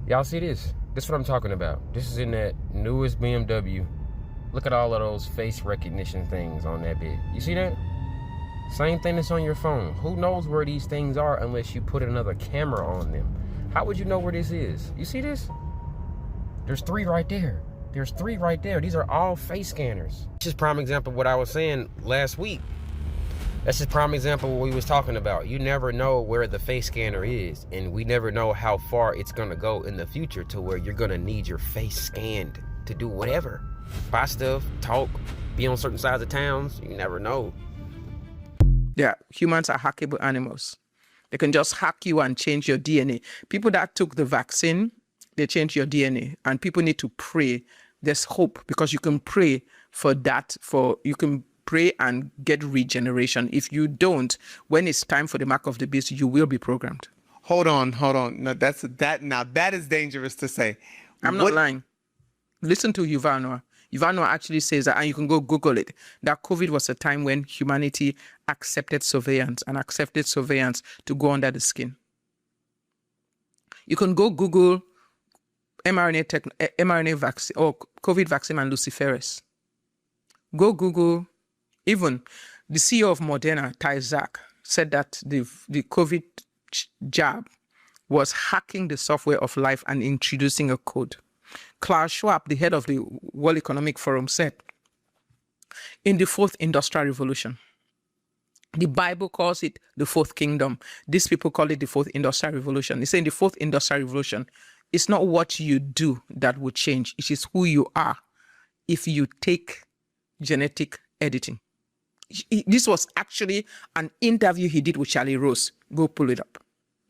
Y'all see this? This is what I'm talking about. This is in that newest BMW. Look at all of those face recognition things on that bit. You see that? Same thing that's on your phone. Who knows where these things are unless you put another camera on them? How would you know where this is? You see this? There's three right there. There's three right there. These are all face scanners. This is prime example of what I was saying last week. That's just prime example of what we was talking about. You never know where the face scanner is, and we never know how far it's gonna go in the future to where you're gonna need your face scanned to do whatever. Buy stuff, talk, be on certain sides of towns. You never know. Yeah, humans are hackable animals. They can just hack you and change your DNA. People that took the vaccine, they change your DNA. And people need to pray. There's hope because you can pray for that. You can pray and get regeneration. If you don't, when it's time for the mark of the beast, you will be programmed. Hold on. No, that is dangerous to say. I'm not lying. Listen to Yuval Noah. Yuval Noah actually says that, and you can go Google it, that COVID was a time when humanity accepted surveillance to go under the skin. You can go Google mRNA vaccine or COVID vaccine and luciferase. Go Google, even the CEO of Moderna, Tyzak, said that the COVID jab was hacking the software of life and introducing a code. Klaus Schwab, the head of the World Economic Forum, said, in the fourth industrial revolution, the Bible calls it the fourth kingdom. These people call it the fourth industrial revolution. They say in the fourth industrial revolution, it's not what you do that will change. It is who you are if you take genetic editing. This was actually an interview he did with Charlie Rose. Go pull it up.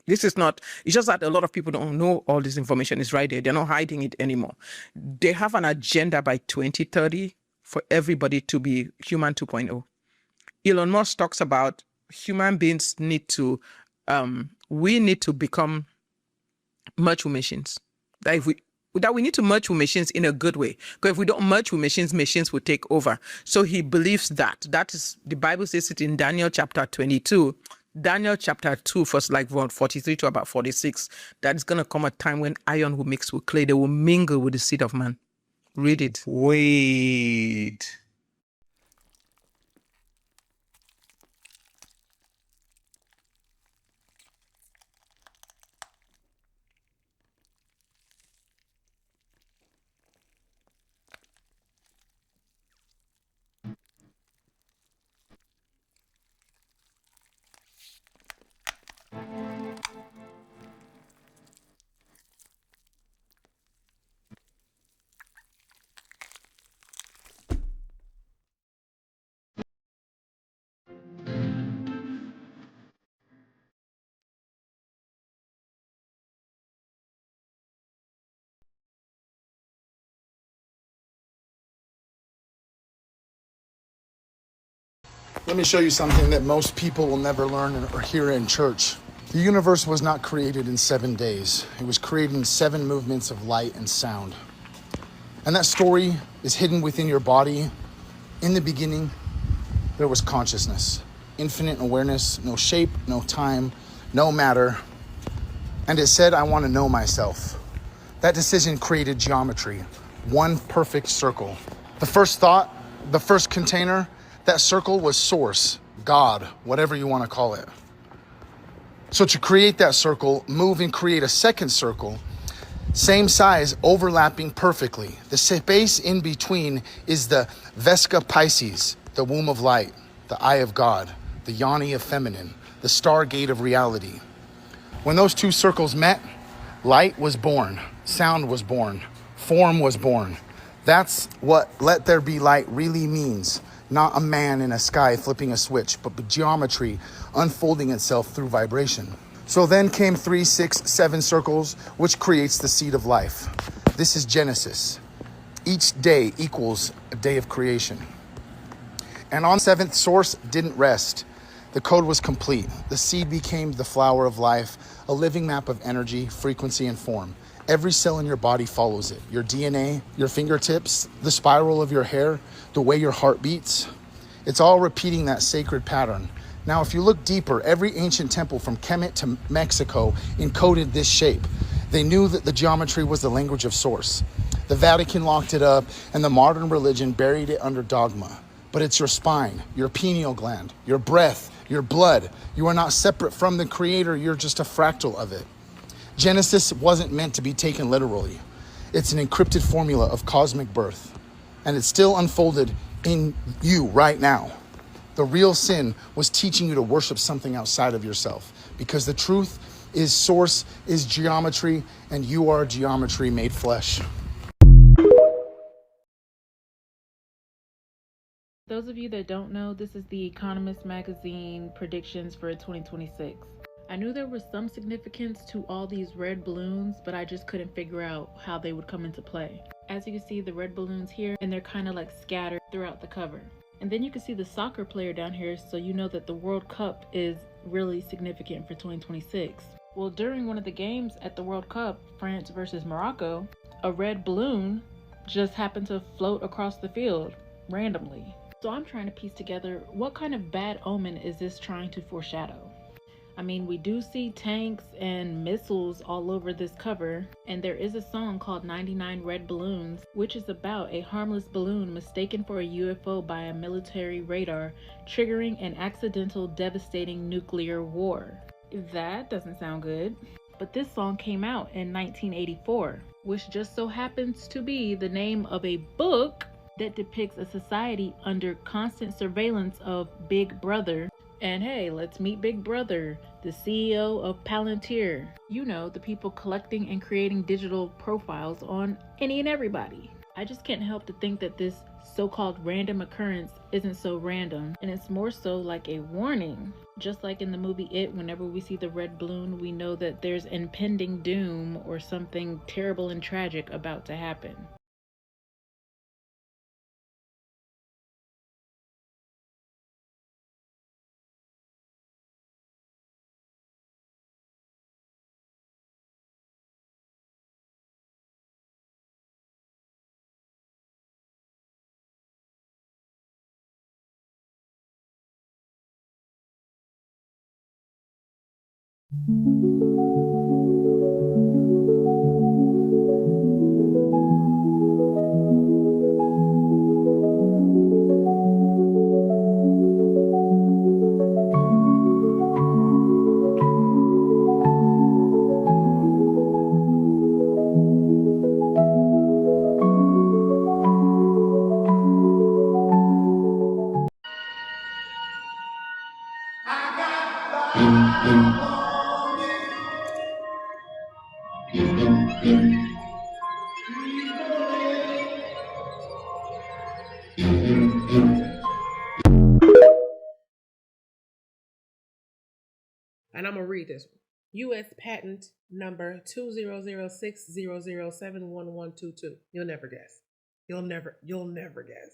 This is not, it's just that a lot of people don't know all this information is right there. They're not hiding it anymore. They have an agenda by 2030 for everybody to be human 2.0. Elon Musk talks about human beings we need to become merge with machines. That we need to merge with machines in a good way. Because if we don't merge with machines, machines will take over. So he believes that is, the Bible says it in Daniel chapter 22, Daniel chapter 2, verse 43 to about 46, that is going to come a time when iron will mix with clay. They will mingle with the seed of man. Read it. Wait. Let me show you something that most people will never learn or hear in church. The universe was not created in 7 days. It was created in 7 movements of light and sound. And that story is hidden within your body. In the beginning, there was consciousness, infinite awareness, no shape, no time, no matter. And it said, I want to know myself. That decision created geometry, one perfect circle. The first thought, the first container, that circle was source, God, whatever you want to call it. So to create that circle, move and create a second circle, same size, overlapping perfectly. The space in between is the Vesca Pisces, the womb of light, the eye of God, the yoni of feminine, the stargate of reality. When those two circles met, light was born, sound was born, form was born. That's what let there be light really means. Not a man in a sky flipping a switch, but geometry unfolding itself through vibration. So then came 3, 6, 7 circles, which creates the seed of life. This is Genesis. Each day equals a day of creation. And on 7th, source didn't rest. The code was complete. The seed became the flower of life, a living map of energy, frequency, and form. Every cell in your body follows it. Your DNA, your fingertips, the spiral of your hair, the way your heart beats. It's all repeating that sacred pattern. Now, if you look deeper, every ancient temple from Kemet to Mexico encoded this shape. They knew that the geometry was the language of source. The Vatican locked it up, and the modern religion buried it under dogma. But it's your spine, your pineal gland, your breath, your blood. You are not separate from the Creator, you're just a fractal of it. Genesis wasn't meant to be taken literally. It's an encrypted formula of cosmic birth, and it's still unfolded in you right now. The real sin was teaching you to worship something outside of yourself, because the truth is source is geometry, and you are geometry made flesh. Those of you that don't know, this is the Economist magazine predictions for 2026. I knew there was some significance to all these red balloons, but I just couldn't figure out how they would come into play. As you can see, the red balloons here, and they're kind of like scattered throughout the cover. And then you can see the soccer player down here, so you know that the World Cup is really significant for 2026. Well, during one of the games at the World Cup, France versus Morocco, a red balloon just happened to float across the field randomly. So I'm trying to piece together, what kind of bad omen is this trying to foreshadow? I mean, we do see tanks and missiles all over this cover, and there is a song called 99 Red Balloons, which is about a harmless balloon mistaken for a UFO by a military radar, triggering an accidental, devastating nuclear war. That doesn't sound good. But this song came out in 1984, which just so happens to be the name of a book that depicts a society under constant surveillance of Big Brother. And hey, let's meet Big Brother, the CEO of Palantir. You know, the people collecting and creating digital profiles on any and everybody. I just can't help to think that this so-called random occurrence isn't so random, and it's more so like a warning. Just like in the movie It, whenever we see the red balloon, we know that there's impending doom or something terrible and tragic about to happen. And I'm going to read this one. U.S. patent number 200600711122. You'll never guess. You'll never guess.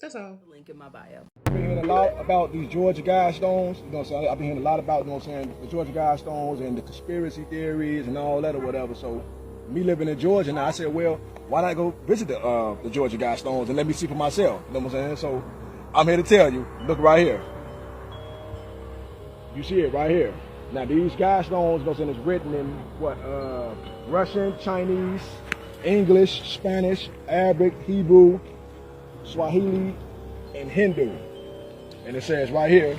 That's all. Link in my bio. I've been hearing a lot about these Georgia Guidestones. You know what I'm saying? I've been hearing a lot about, you know what I'm saying, the Georgia Guidestones and the conspiracy theories and all that or whatever. So me living in Georgia now, I said, well, why not go visit the Georgia Guidestones and let me see for myself? You know what I'm saying? So I'm here to tell you, look right here. You see it right here. Now these Guidestones, you know what I'm saying, is written in what, Russian, Chinese, English, Spanish, Arabic, Hebrew, Swahili, and Hindu. And it says right here,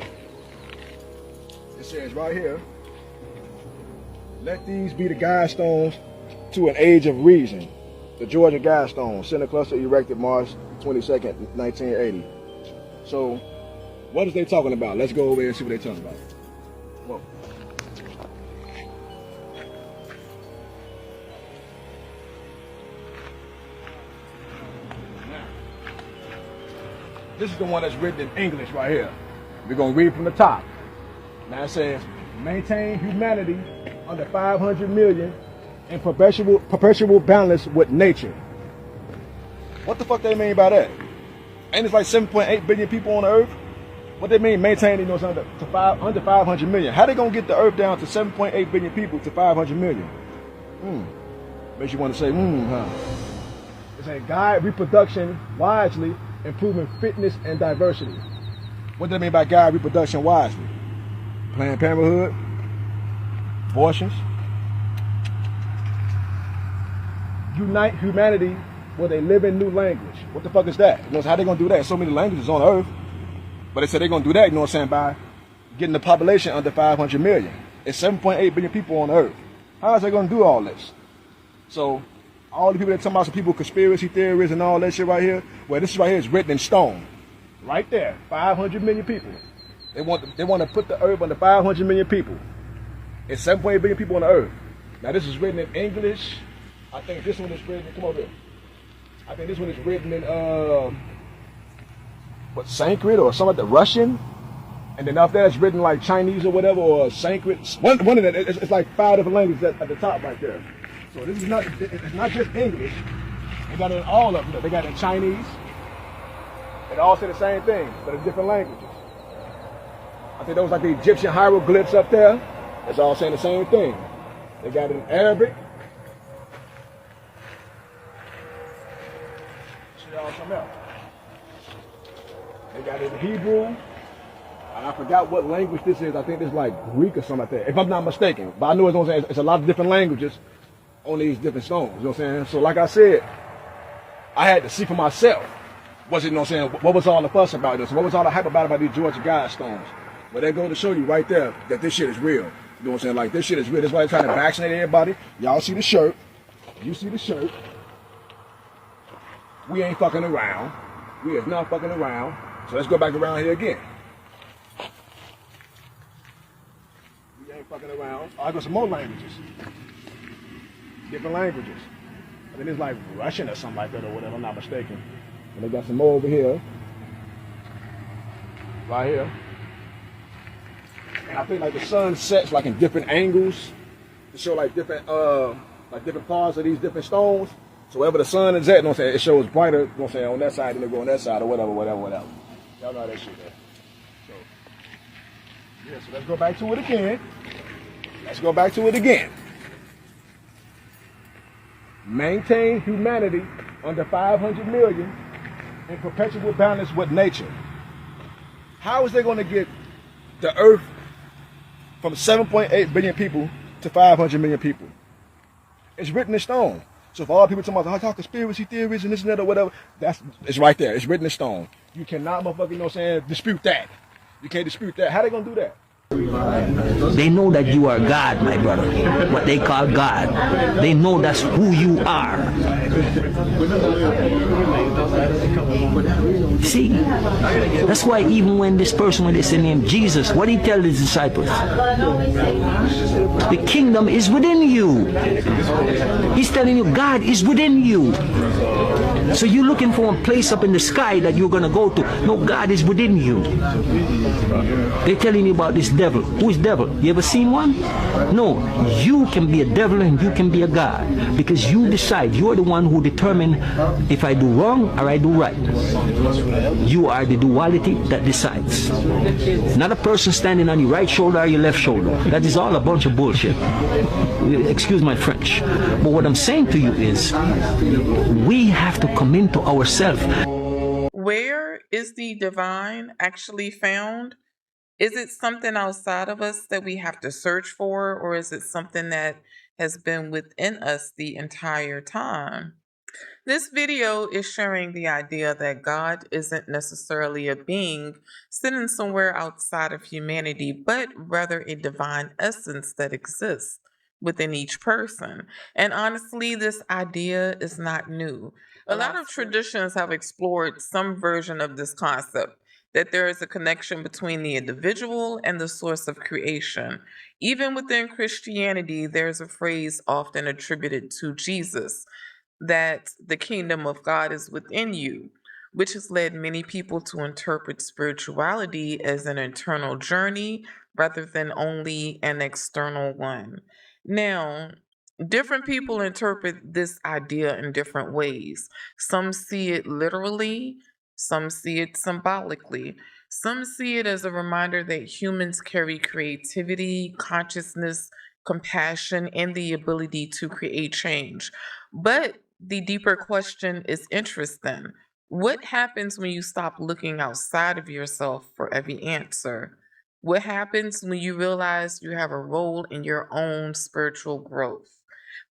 let these be the Guidestones to an age of reason. The Georgia Guidestones, center cluster erected March 22nd, 1980. So, what is they talking about? Let's go over there and see what they're talking about. Whoa. This is the one that's written in English right here. We're going to read from the top. Now it says, maintain humanity under 500 million in perpetual balance with nature. What the fuck they mean by that? Ain't it like 7.8 billion people on the earth? What they mean maintaining, you know, under 500 million? How they going to get the earth down to 7.8 billion people to 500 million? Makes you want to say, huh? It says guide reproduction wisely, improving fitness and diversity. What do they mean by guide reproduction wisely? Planned Parenthood, abortions, unite humanity with a living new language. What the fuck is that? You know, how they gonna do that? So many languages on Earth, but they said they're gonna do that. You know what I'm saying? By getting the population under 500 million. It's 7.8 billion people on Earth. How is they gonna do all this? So all the people that talking about some people conspiracy theories and all that shit right here, well, this right here is written in stone, right there. 500 million people. They want to put the Earth under 500 million people. It's 7.8 billion people on the Earth. Now this is written in English. I think this one is written. Come over here. I think this one is written in what, Sanskrit or something like the Russian, and then after that it's written like Chinese or whatever, or Sanskrit. One of them. It's like 5 different languages at the top right there. So this is not. It's not just English. They got it in all of them. They got it in Chinese. They all say the same thing, but in different languages. I think those like the Egyptian hieroglyphs up there. It's all saying the same thing. They got it in Arabic. Something else. They got it in Hebrew, and I forgot what language this is. I think it's like Greek or something like that, if I'm not mistaken. But I know it's a lot of different languages on these different stones. You know what I'm saying? So like I said, I had to see for myself. Was it, you know what I'm saying? What was all the fuss about this? What was all the hype about these Georgia God stones? But they go to show you right there that this shit is real. You know what I'm saying? Like this shit is real. That's why they're trying to vaccinate everybody. Y'all see the shirt. You see the shirt. We ain't fucking around. We is not fucking around. So let's go back around here again. We ain't fucking around. Oh, I got some more languages. Different languages. I mean, it's like Russian or something like that or whatever, I'm not mistaken. And they got some more over here. Right here. And I think like the sun sets like in different angles to show like different parts of these different stones. So wherever the sun is at, you know what I'm saying, it shows brighter, you know what I'm saying, on that side than it go on that side or whatever. Y'all know how that shit there. So, yeah, so let's go back to it again. Maintain humanity under 500 million in perpetual balance with nature. How is they going to get the Earth from 7.8 billion people to 500 million people? It's written in stone. So for all people talking about conspiracy theories and this and that or whatever, it's right there. It's written in stone. You cannot, motherfucker, you know what I'm saying, dispute that. You can't dispute that. How they gonna do that? They know that you are God, my brother. What they call God. They know that's who you are. See, that's why even when this person, when they say name Jesus, what he tell his disciples? The kingdom is within you. He's telling you God is within you. So you're looking for a place up in the sky that you're going to go to. No, God is within you. They're telling you about this devil. Who is devil? You ever seen one? No, you can be a devil and you can be a God. Because you decide. You're the one who determine if I do wrong or I do right. You are the duality that decides. Not a person standing on your right shoulder or your left shoulder. That is all a bunch of bullshit. Excuse my French. But what I'm saying to you is, we have to come into ourselves. Where is the divine actually found? Is it something outside of us that we have to search for, or is it something that has been within us the entire time? This video is sharing the idea that God isn't necessarily a being sitting somewhere outside of humanity, but rather a divine essence that exists within each person. And honestly, this idea is not new. A lot of traditions have explored some version of this concept, that there is a connection between the individual and the source of creation. Even within Christianity, there's a phrase often attributed to Jesus, that the kingdom of God is within you, which has led many people to interpret spirituality as an internal journey rather than only an external one. Now, different people interpret this idea in different ways. Some see it literally, some see it symbolically. Some see it as a reminder that humans carry creativity, consciousness, compassion, and the ability to create change. But the deeper question is interesting. What happens when you stop looking outside of yourself for every answer? What happens when you realize you have a role in your own spiritual growth?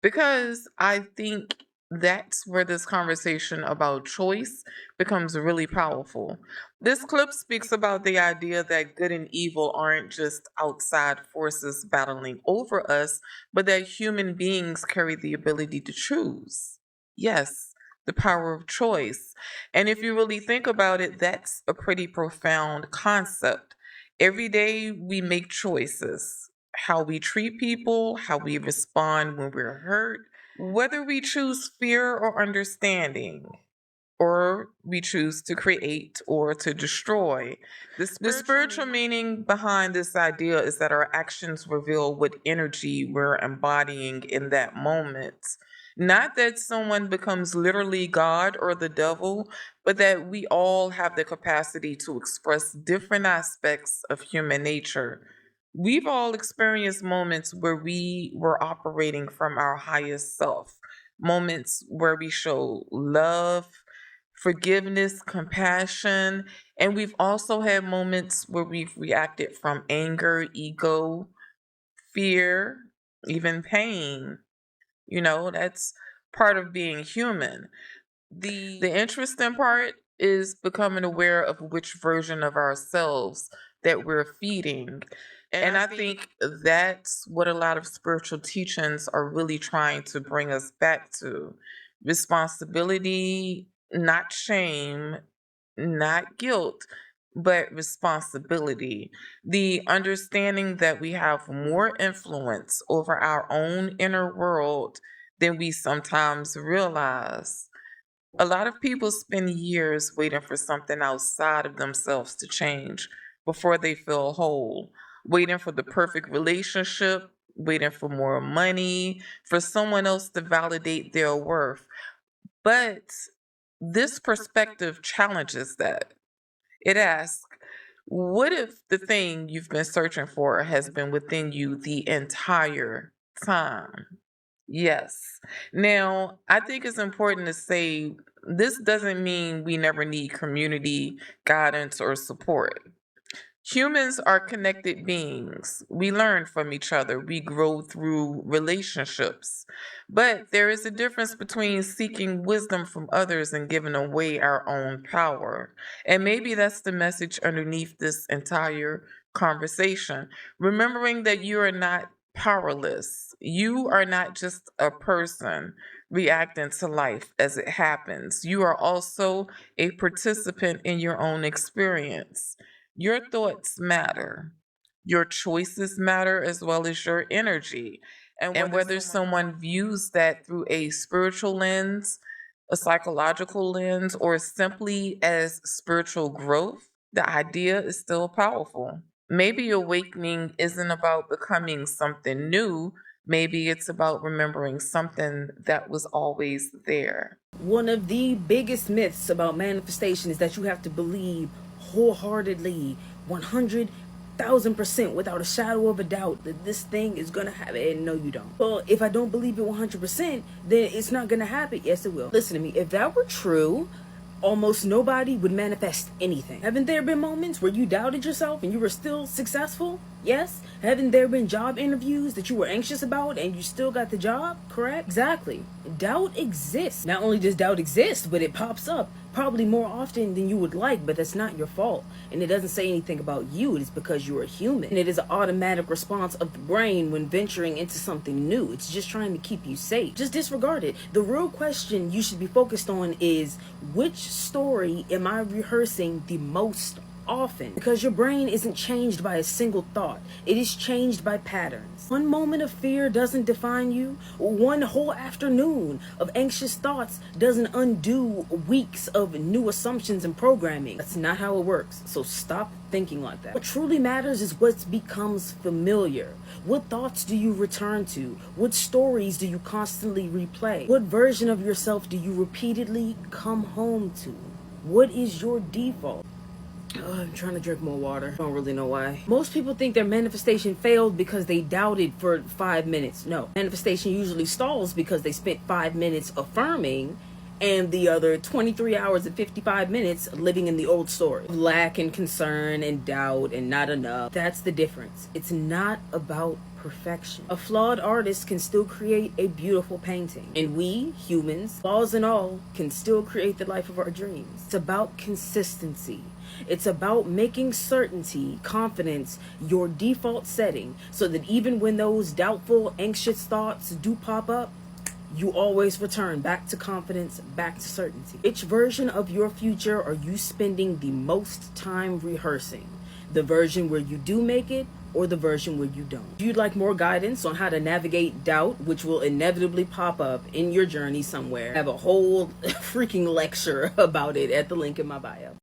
Because I think that's where this conversation about choice becomes really powerful. This clip speaks about the idea that good and evil aren't just outside forces battling over us, but that human beings carry the ability to choose. Yes, the power of choice. And if you really think about it, that's a pretty profound concept. Every day we make choices: how we treat people, how we respond when we're hurt, whether we choose fear or understanding, or we choose to create or to destroy. The spiritual meaning behind this idea is that our actions reveal what energy we're embodying in that moment. Not that someone becomes literally God or the devil, but that we all have the capacity to express different aspects of human nature. We've all experienced moments where we were operating from our highest self, moments where we show love, forgiveness, compassion, and we've also had moments where we've reacted from anger, ego, fear, even pain. That's part of being human. The interesting part is becoming aware of which version of ourselves that we're feeding. And I think that's what a lot of spiritual teachings are really trying to bring us back to: responsibility, not shame, not guilt, but responsibility. The understanding that we have more influence over our own inner world than we sometimes realize. A lot of people spend years waiting for something outside of themselves to change before they feel whole, waiting for the perfect relationship, waiting for more money, for someone else to validate their worth. But this perspective challenges that. It asks, what if the thing you've been searching for has been within you the entire time? Yes. Now, I think it's important to say this doesn't mean we never need community, guidance, or support. Humans are connected beings. We learn from each other. We grow through relationships. But there is a difference between seeking wisdom from others and giving away our own power. And maybe that's the message underneath this entire conversation. Remembering that you are not powerless. You are not just a person reacting to life as it happens. You are also a participant in your own experience. Your thoughts matter. Your choices matter as well as your energy. And whether someone views that through a spiritual lens, a psychological lens, or simply as spiritual growth, the idea is still powerful. Maybe awakening isn't about becoming something new. Maybe it's about remembering something that was always there. One of the biggest myths about manifestation is that you have to believe wholeheartedly, 100,000% without a shadow of a doubt that this thing is gonna happen. And no, you don't. Well, if I don't believe it 100%, then it's not gonna happen. Yes, it will. Listen to me. If that were true, almost nobody would manifest anything. Haven't there been moments where you doubted yourself and you were still successful? Yes. Haven't there been job interviews that you were anxious about and you still got the job? Correct? Exactly. Doubt exists. Not only does doubt exist, but it pops up probably more often than you would like, but that's not your fault. And it doesn't say anything about you. It is because you are human. And it is an automatic response of the brain when venturing into something new. It's just trying to keep you safe. Just disregard it. The real question you should be focused on is, which story am I rehearsing the most often? Because your brain isn't changed by a single thought. It is changed by patterns. One moment of fear doesn't define you. One whole afternoon of anxious thoughts doesn't undo weeks of new assumptions and programming. That's not how it works. So stop thinking like that. What truly matters is what becomes familiar. What thoughts do you return to? What stories do you constantly replay? What version of yourself do you repeatedly come home to? What is your default? I'm trying to drink more water. Don't really know why. Most people think their manifestation failed because they doubted for 5 minutes. No. Manifestation usually stalls because they spent 5 minutes affirming and the other 23 hours and 55 minutes living in the old story. Lack and concern and doubt and not enough. That's the difference. It's not about perfection. A flawed artist can still create a beautiful painting. And we, humans, flaws and all, can still create the life of our dreams. It's about consistency. It's about making certainty, confidence, your default setting so that even when those doubtful, anxious thoughts do pop up, you always return back to confidence, back to certainty. Which version of your future are you spending the most time rehearsing? The version where you do make it or the version where you don't? If you'd like more guidance on how to navigate doubt, which will inevitably pop up in your journey somewhere, I have a whole freaking lecture about it at the link in my bio.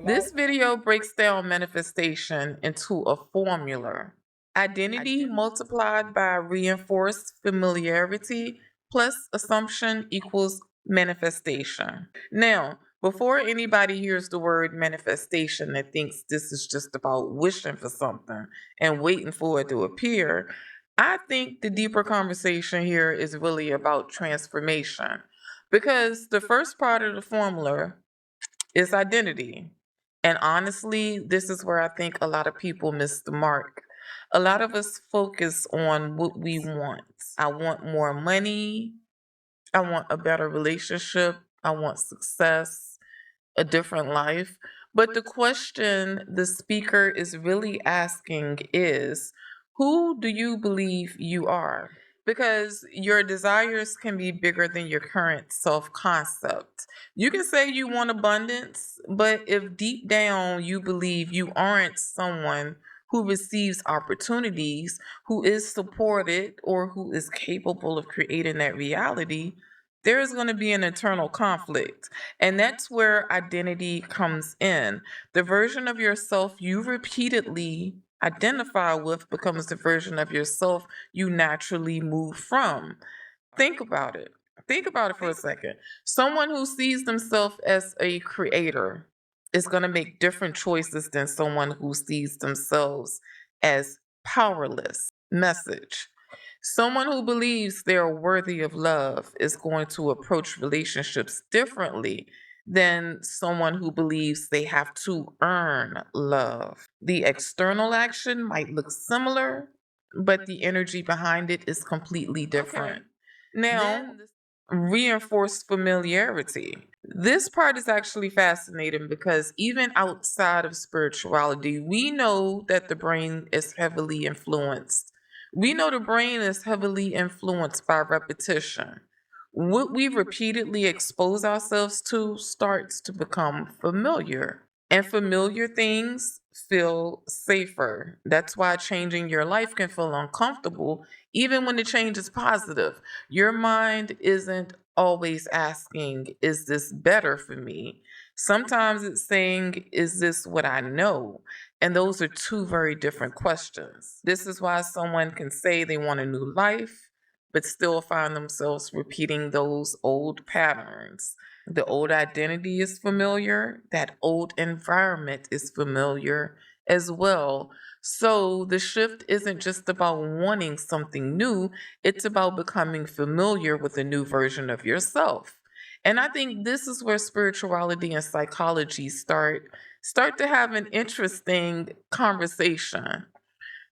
This video breaks down manifestation into a formula. Identity multiplied by reinforced familiarity plus assumption equals manifestation. Now, before anybody hears the word manifestation and thinks this is just about wishing for something and waiting for it to appear, I think the deeper conversation here is really about transformation. Because the first part of the formula is identity. And honestly, this is where I think a lot of people miss the mark. A lot of us focus on what we want. I want more money. I want a better relationship. I want success, a different life. But the question the speaker is really asking is, who do you believe you are? Because your desires can be bigger than your current self concept. You can say you want abundance, but if deep down you believe you aren't someone who receives opportunities, who is supported, or who is capable of creating that reality, there is going to be an internal conflict. And that's where identity comes in. The version of yourself you repeatedly identify with becomes the version of yourself you naturally move from. Think about it. Think about it for a second. Someone who sees themselves as a creator is going to make different choices than someone who sees themselves as powerless. Message. Someone who believes they are worthy of love is going to approach relationships differently than someone who believes they have to earn love. The external action might look similar, but the energy behind it is completely different. Now, reinforced familiarity. This part is actually fascinating because even outside of spirituality, we know that the brain is heavily influenced. We know the brain is heavily influenced by repetition. What we repeatedly expose ourselves to starts to become familiar. And familiar things feel safer. That's why changing your life can feel uncomfortable, even when the change is positive. Your mind isn't always asking, is this better for me? Sometimes it's saying, is this what I know? And those are two very different questions. This is why someone can say they want a new life, but still find themselves repeating those old patterns. The old identity is familiar, that old environment is familiar as well. So the shift isn't just about wanting something new, it's about becoming familiar with a new version of yourself. And I think this is where spirituality and psychology start to have an interesting conversation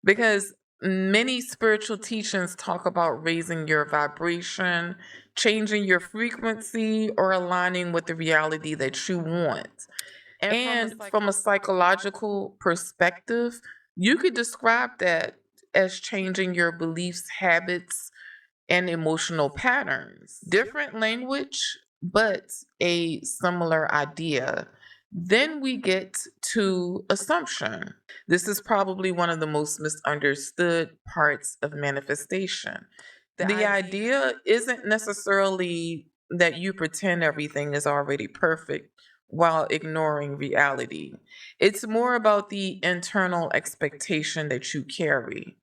because many spiritual teachings talk about raising your vibration, changing your frequency, or aligning with the reality that you want. And from a psychological perspective, you could describe that as changing your beliefs, habits, and emotional patterns. Different language, but a similar idea. Then we get to assumption. This is probably one of the most misunderstood parts of manifestation. The idea isn't necessarily that you pretend everything is already perfect while ignoring reality. It's more about the internal expectation that you carry.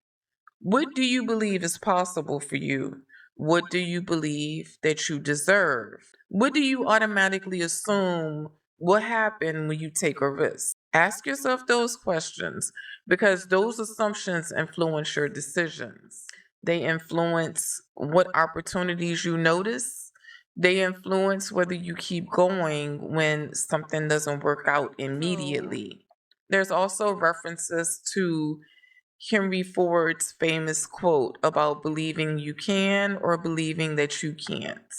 What do you believe is possible for you? What do you believe that you deserve? What do you automatically assume will happen when you take a risk? Ask yourself those questions because those assumptions influence your decisions. They influence what opportunities you notice. They influence whether you keep going when something doesn't work out immediately. There's also references to Henry Ford's famous quote about believing you can or believing that you can't.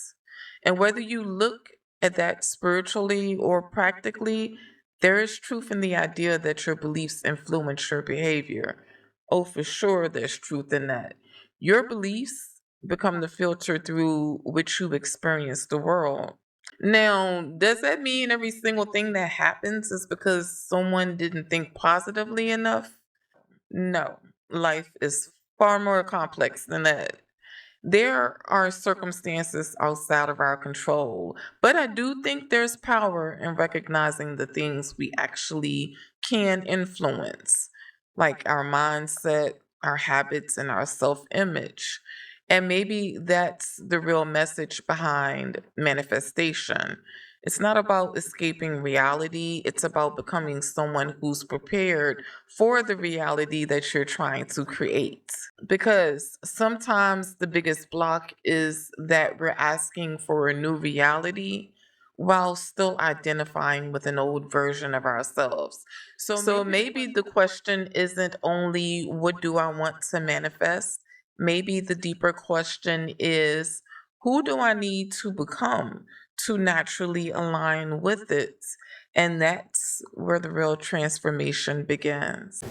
And whether you look at that spiritually or practically, there is truth in the idea that your beliefs influence your behavior. Oh, for sure, there's truth in that. Your beliefs become the filter through which you experience the world. Now, does that mean every single thing that happens is because someone didn't think positively enough? No, life is far more complex than that. There are circumstances outside of our control, but I do think there's power in recognizing the things we actually can influence, like our mindset, our habits, and our self image. And maybe that's the real message behind manifestation. It's not about escaping reality, it's about becoming someone who's prepared for the reality that you're trying to create. Because sometimes the biggest block is that we're asking for a new reality while still identifying with an old version of ourselves. So maybe the question isn't only what do I want to manifest? Maybe the deeper question is who do I need to become to naturally align with it? And that's where the real transformation begins.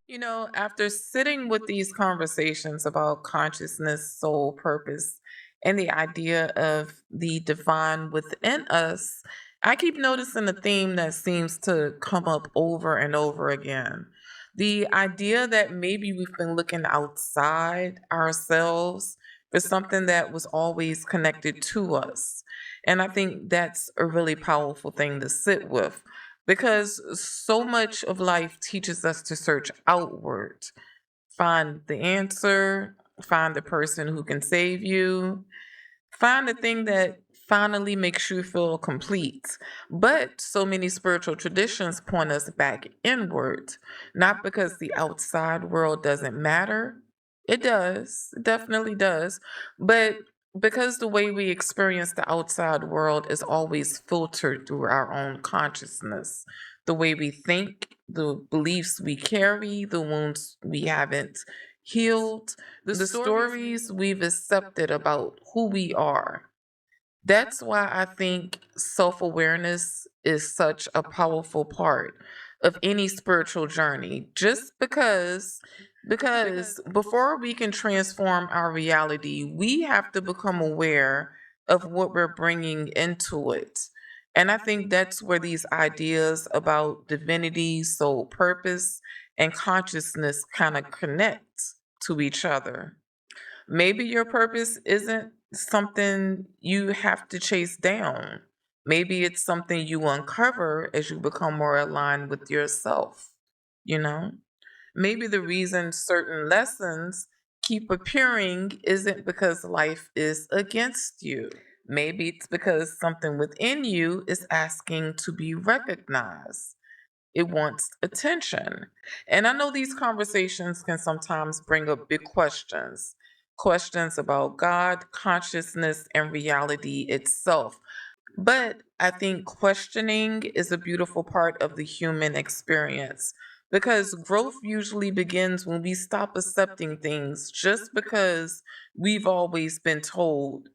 You know, after sitting with these conversations about consciousness, soul, purpose, and the idea of the divine within us, I keep noticing a theme that seems to come up over and over again. The idea that maybe we've been looking outside ourselves for something that was always connected to us. And I think that's a really powerful thing to sit with because so much of life teaches us to search outward, find the answer, find the person who can save you, find the thing that finally makes you feel complete. But so many spiritual traditions point us back inward, not because the outside world doesn't matter. It does, it definitely does. But because the way we experience the outside world is always filtered through our own consciousness. The way we think, the beliefs we carry, the wounds we haven't healed, the stories we've accepted about who we are. That's why I think self awareness is such a powerful part of any spiritual journey. Just because before we can transform our reality, we have to become aware of what we're bringing into it. And I think that's where these ideas about divinity, soul purpose, and consciousness kind of connect to each other. Maybe your purpose isn't something you have to chase down. Maybe it's something you uncover as you become more aligned with yourself, you know? Maybe the reason certain lessons keep appearing isn't because life is against you. Maybe it's because something within you is asking to be recognized. It wants attention. And I know these conversations can sometimes bring up big questions, questions about God, consciousness, and reality itself. But I think questioning is a beautiful part of the human experience because growth usually begins when we stop accepting things just because we've always been told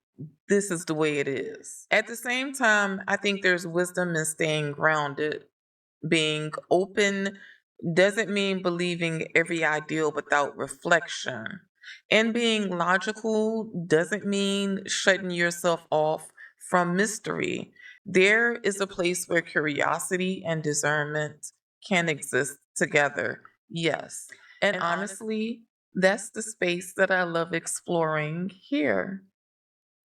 this is the way it is. At the same time, I think there's wisdom in staying grounded. Being open doesn't mean believing every ideal without reflection. And being logical doesn't mean shutting yourself off from mystery. There is a place where curiosity and discernment can exist together. Yes. And honestly, that's the space that I love exploring here,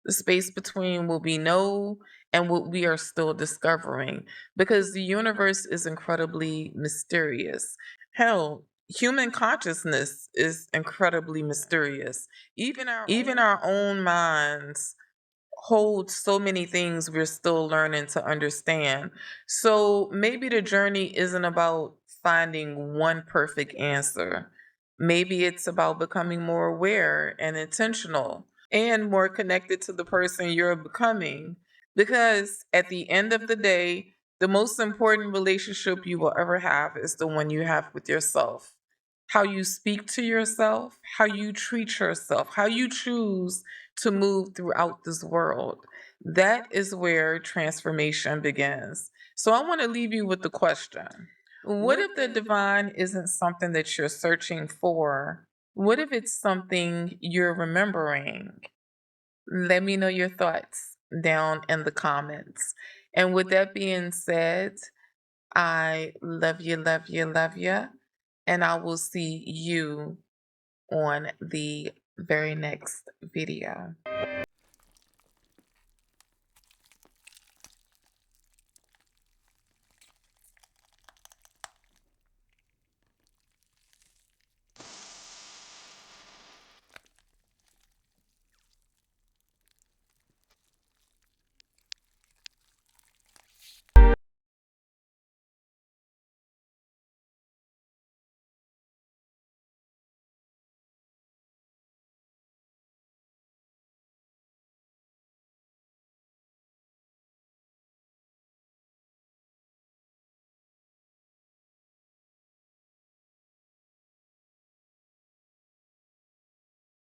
the space between what we know and what we are still discovering, because the universe is incredibly mysterious. Hell, human consciousness is incredibly mysterious. Even our own minds hold so many things we're still learning to understand. So maybe the journey isn't about finding one perfect answer. Maybe it's about becoming more aware and intentional and more connected to the person you're becoming. Because at the end of the day, the most important relationship you will ever have is the one you have with yourself. How you speak to yourself, how you treat yourself, how you choose to move throughout this world. That is where transformation begins. So I want to leave you with the question: what if the divine isn't something that you're searching for? What if it's something you're remembering? Let me know your thoughts down in the comments. And with that being said, I love you, love you, love you. And I will see you on the very next video.